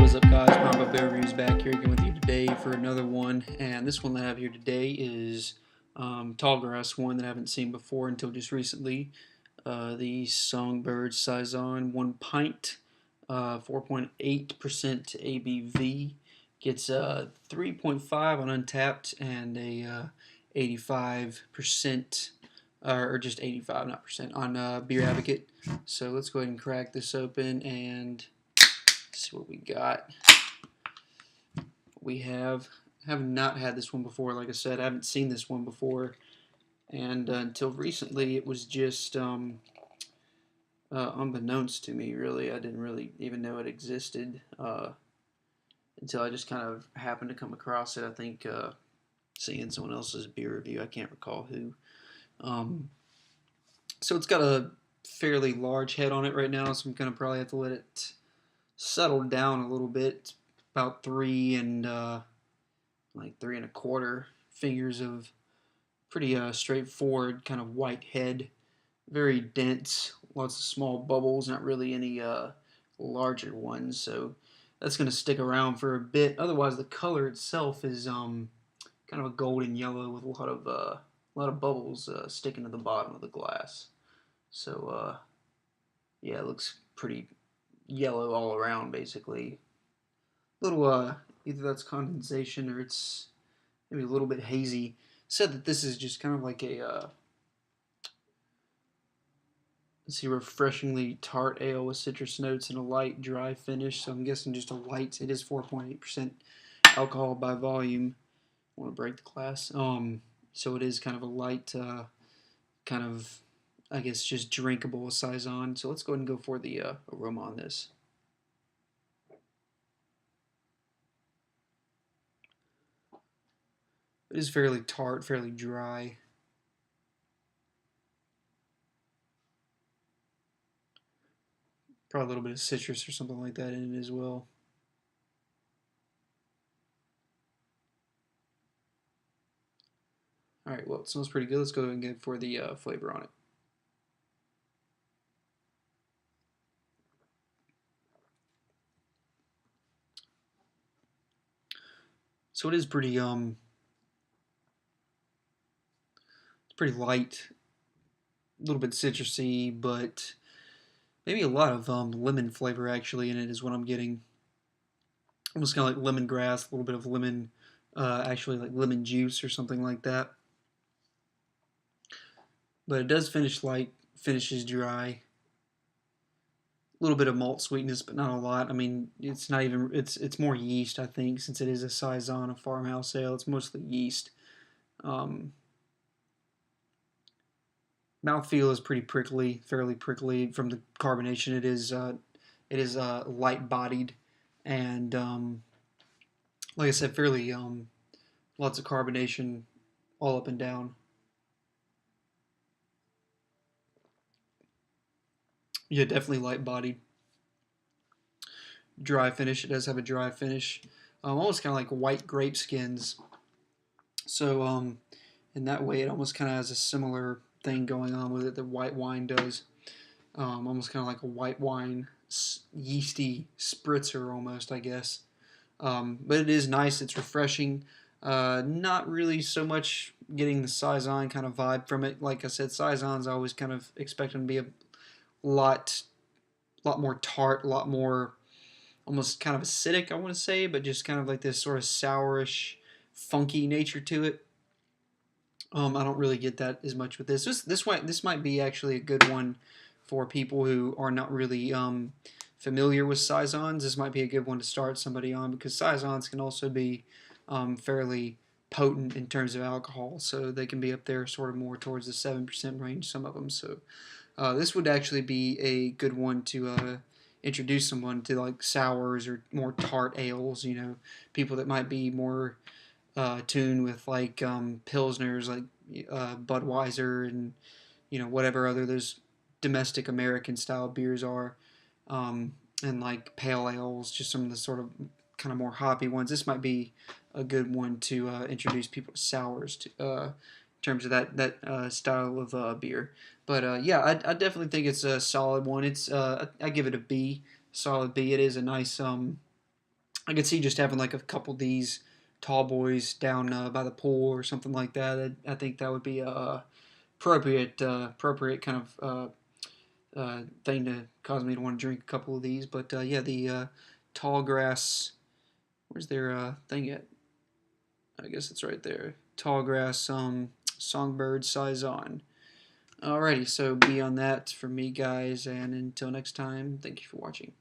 What's up, guys? Combo Bear Reviews back here again with you today for another one. And this one that I have here today is Tallgrass, one that I haven't seen before until just recently. The Songbird Saison 1 pint, 4.8% ABV. Gets 3.5 on Untapped and a 85%, or just 85, not percent, on Beer Advocate. So let's go ahead and crack this open and see what we got. We have not had this one before. Like I said, I haven't seen this one before, and until recently it was just unbeknownst to me, really. I didn't really even know it existed until I just kind of happened to come across it. I think seeing someone else's beer review, I can't recall who. So it's got a fairly large head on it right now, so I'm going to probably have to let it settle down a little bit. It's about 3 and like 3 1/4 fingers of pretty straightforward kind of white head, very dense, lots of small bubbles, not really any larger ones, so that's going to stick around for a bit. Otherwise, the color itself is kind of a golden yellow with a lot of bubbles sticking to the bottom of the glass. So yeah, it looks pretty yellow all around, basically. Little either that's condensation or it's maybe a little bit hazy. Said that this is just kind of like a let's see, refreshingly tart ale with citrus notes and a light dry finish. So I'm guessing just a light. It is 4.8% alcohol by volume. I want to break the glass. So it is kind of a light, kind of, I guess, just drinkable saison. So let's go ahead and go for the aroma on this. It is fairly tart, fairly dry. Probably a little bit of citrus or something like that in it as well. Alright, well, it smells pretty good. Let's go ahead and get for the flavor on it. So it is pretty it's pretty light, a little bit citrusy, but maybe a lot of lemon flavor actually in it is what I'm getting. Almost kind of like lemongrass, a little bit of lemon, actually like lemon juice or something like that. But it does finish light, finishes dry. A little bit of malt sweetness, but not a lot. I mean, it's not even, it's more yeast, I think, since it is a saison, a farmhouse ale. It's mostly yeast. Mouthfeel is pretty prickly, fairly prickly from the carbonation. It is light-bodied, and like I said, fairly lots of carbonation all up and down. Yeah, definitely light-bodied. Dry finish. It does have a dry finish, almost kind of like white grape skins. So in that way, it almost kind of has a similar thing going on with it that white wine does. Almost kind of like a white wine yeasty spritzer almost, I guess. But it is nice. It's refreshing. Not really so much getting the saison kind of vibe from it. Like I said, saisons I always kind of expect them to be a lot more tart, a lot more almost kind of acidic, I want to say, but just kind of like this sort of sourish, funky nature to it. I don't really get that as much with this. This might be actually a good one for people who are not really familiar with saisons. This might be a good one to start somebody on, because saisons can also be fairly potent in terms of alcohol, so they can be up there sort of more towards the 7% range, some of them. So this would actually be a good one to introduce someone to, like sours or more tart ales. You know, people that might be more tuned with like pilsners, like Budweiser, and you know, whatever other those domestic American style beers are, and like pale ales, just some of the sort of kind of more hoppy ones. This might be a good one to introduce people to sours to, in terms of that style of beer. But yeah, I definitely think it's a solid one. It's I give it a B, solid B. It is a nice I could see just having like a couple of these tall boys down by the pool or something like that. I think that would be a appropriate kind of thing to cause me to want to drink a couple of these. But yeah, the tall grass. Where's their thing at? I guess it's right there. Tallgrass Songbird Saison. Alrighty, so be on that for me, guys, and until next time, thank you for watching.